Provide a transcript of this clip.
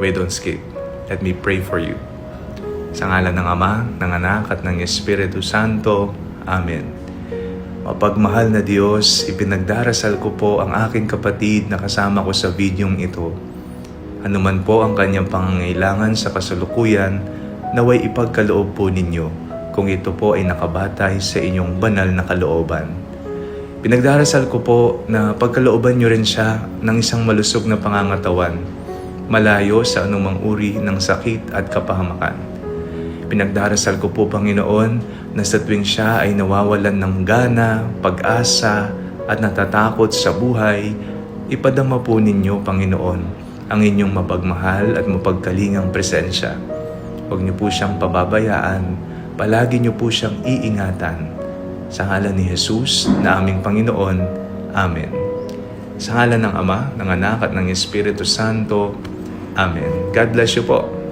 Wait, don't skip. Let me pray for you. Sa ngalan ng Ama, ng Anak, at ng Espiritu Santo. Amen. Mapagmahal na Diyos, ipinagdarasal ko po ang aking kapatid na kasama ko sa videong ito. Ano man po ang kanyang pangangailangan sa kasalukuyan, naway ipagkaloob po ninyo kung ito po ay nakabatay sa inyong banal na kalooban. Pinagdarasal ko po na pagkalooban nyo rin siya ng isang malusog na pangangatawan, malayo sa anumang uri ng sakit at kapahamakan. Pinagdarasal ko po, Panginoon, na sa tuwing siya ay nawawalan ng gana, pag-asa at natatakot sa buhay, ipadama po ninyo, Panginoon, ang inyong mapagmahal at mapagkalingang presensya. Huwag niyo po siyang pababayaan, palagi niyo po siyang iingatan. Sa ngalan ni Jesus na aming Panginoon. Amen. Sa ngalan ng Ama, ng Anak at ng Espiritu Santo. Amen. God bless you po.